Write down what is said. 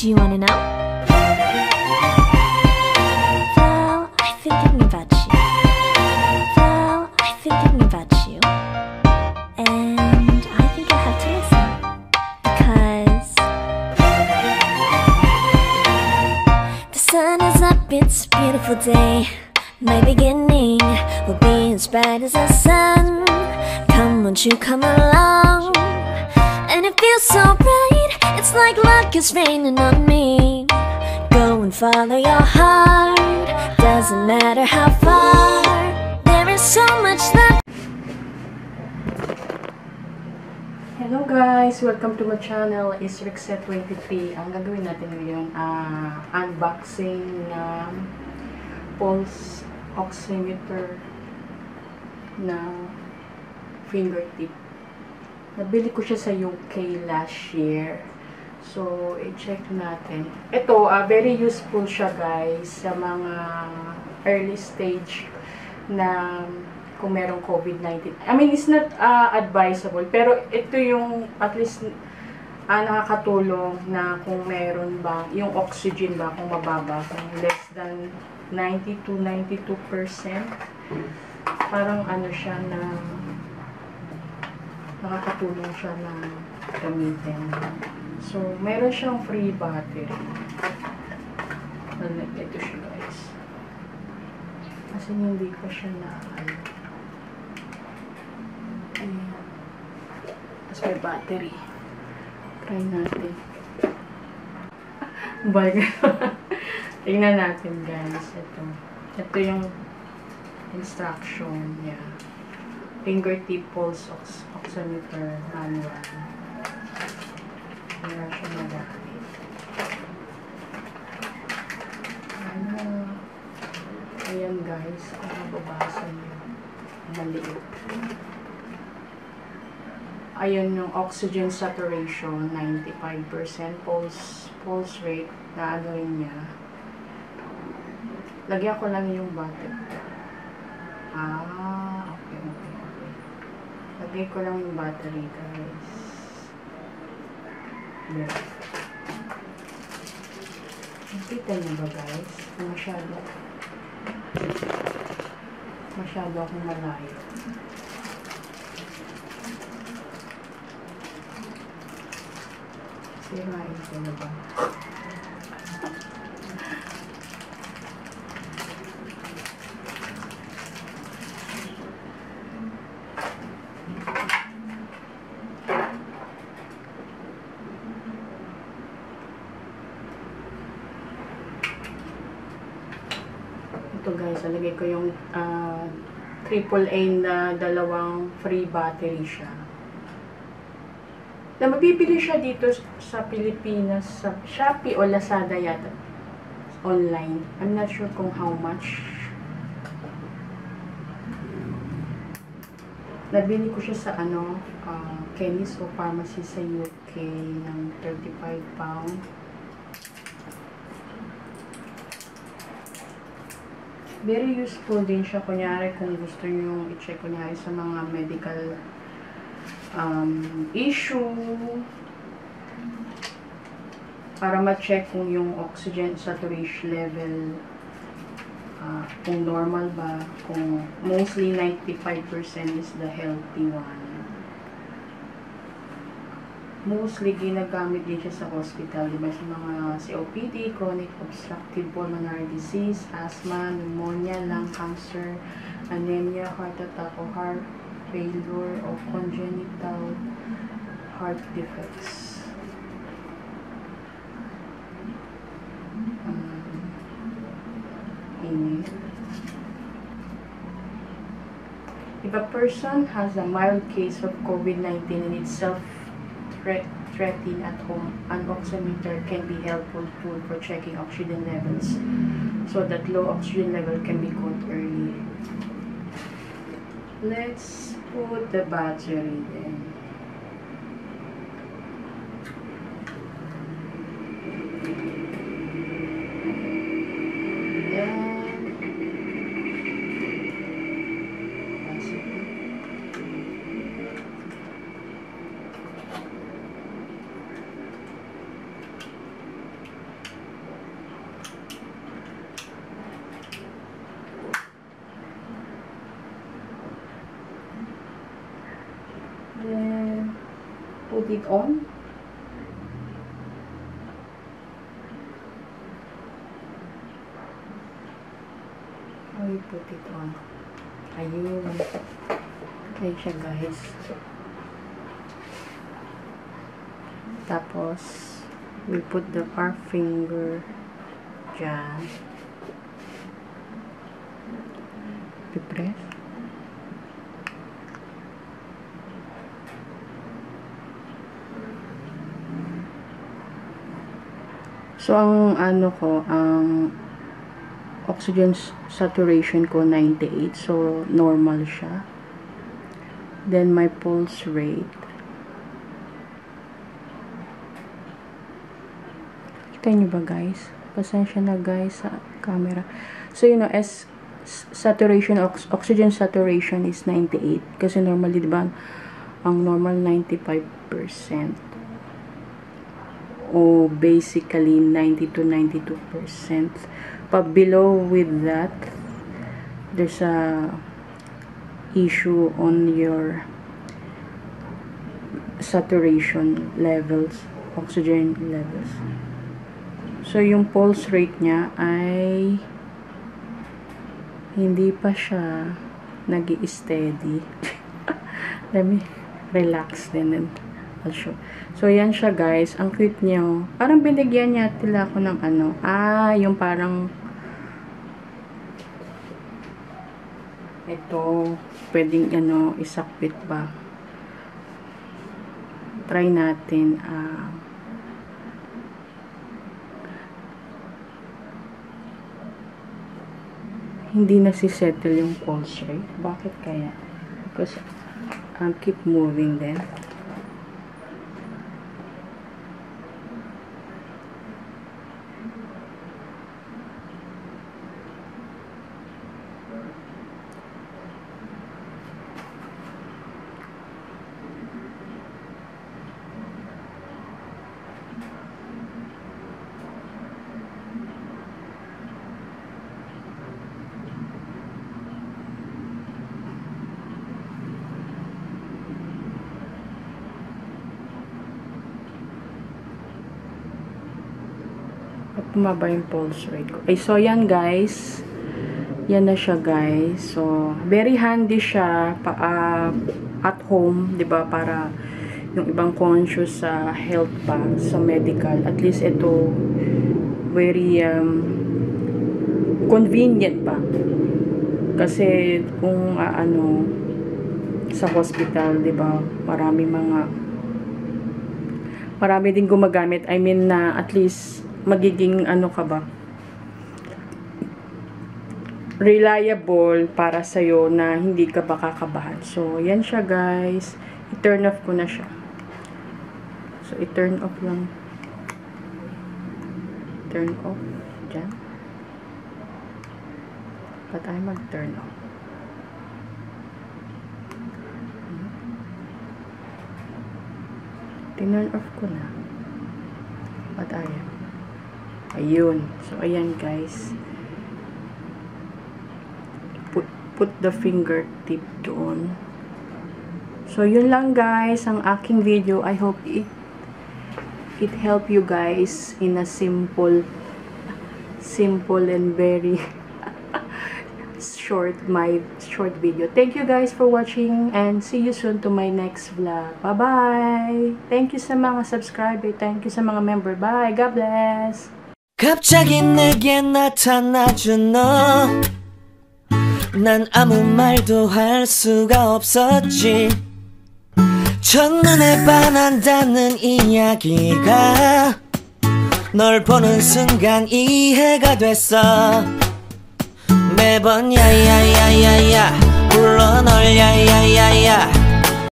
Do you want to know? Well, I've been thinking about you. Well, I've been thinking about you. And I think you'll have to listen. Because the sun is up, it's a beautiful day. My beginning will be as bright as the sun. Come, won't you come along? And it feels so bright, it's like luck is raining on me. Go and follow your heart, doesn't matter how far. There is so much left. Hello guys! Welcome to my channel. It's Rickzette23. Ang gagawin natin ngayon, unboxing na Pulse Oximeter na fingertip. Nabili ko siya sa UK last year. So, i-check natin. Ito, very useful siya guys sa mga early stage na kung merong COVID-19. I mean, it's not advisable. Pero ito yung at least nakakatulong na kung meron ba, yung oxygen ba, kung mababa, kung less than 90 to 92%. Parang ano siya na nakakatulong siya na gamitin. So, meron siyang free battery. Ito siya guys. Kasi hindi ko siya na ayan. Tapos may battery. Try natin. Tingnan natin guys. Ito yung instruction niya. Fingertippulseoximeter manual. Kaya siya nagamit. Ayan guys, kung mababasa niyo. Maliit. Ayan yung oxygen saturation, 95%. Pulse rate na ano rin niya. Lagyan ko lang yung battery. Okay. Lagay ko lang yung battery, guys. There. Nakita niyo ba, guys? Masyado akong malayo. Sirain ko na ba? Ito guys, alagay ko yung AAA na dalawang free battery siya. Na mabibili siya dito sa Pilipinas, sa Shopee o Lazada yata. Online. I'm not sure kung how much. Nabili ko siya sa chemist o pharmacy sa UK ng 35 pound. Very useful din siya, kunyari kung gusto nyo i-check kunyari sa mga medical issue para ma-check kung yung oxygen saturation level kung normal ba, kung mostly 95% is the healthy one. Mostly ginagamit din siya sa hospital, diba, sa mga COPD, chronic obstructive pulmonary disease, asthma, pneumonia, lung cancer, anemia, heart attack, o heart failure, o congenital heart defects. If a person has a mild case of COVID-19 and it's self-threatening at home, an oximeter can be helpful tool for checking oxygen levels so that low oxygen level can be caught early. Let's put the battery then. put it on. How you put it on? Ayun. Okay siya, guys. Tapos, we put our finger dyan. Press. So, ang ano ko, ang oxygen saturation ko 98. So, normal siya. Then, my pulse rate. Kita nyo ba, guys? Pasensya na, guys, sa camera. So, you know, saturation, oxygen saturation is 98. Kasi normally, diba, ang normal 95%. O basically 90 to 92%. But below with that, there's a issue on your saturation levels, oxygen levels. So yung pulse rate niya ay hindi pa siya nag-i-steady. Let me relax din and I'll show. So, yan siya, guys. Ang cute niya. Parang binigyan niya tila ako ng ano. Yung parang ito, pwedeng ano, isakpit ba. Try natin. Hindi nasisettle yung pulse rate. Bakit kaya? Because keep moving then. Bumaba yung pulse rate ko. So, yan, guys. Yan na siya, guys. So, very handy siya at home, diba? Para yung ibang conscious sa health pa, sa medical. At least ito, very convenient pa. Kasi, kung sa hospital, diba? Marami din gumagamit. I mean, na at least magiging ka ba, reliable para sa'yo na hindi ka ba kakabahan. So, yan siya, guys. I-turn off ko na siya. So, i-turn off lang. Turn off. Diyan. Ba't ay mag-turn off? Tinurn off ko na. Ba't ayaw? Ayun. So, ayan, guys. Put the fingertip doon. So, yun lang, guys, ang aking video. I hope it help you guys in a simple and very short video. Thank you, guys, for watching and see you soon to my next vlog. Bye-bye! Thank you sa mga subscriber. Thank you sa mga member. Bye! God bless! 갑자기 내게 나타나준 너 난 아무 말도 할 수가 없었지 첫눈에 반한다는 이야기가 널 보는 순간 이해가 됐어 매번 야야야야야 불러 널 야야야야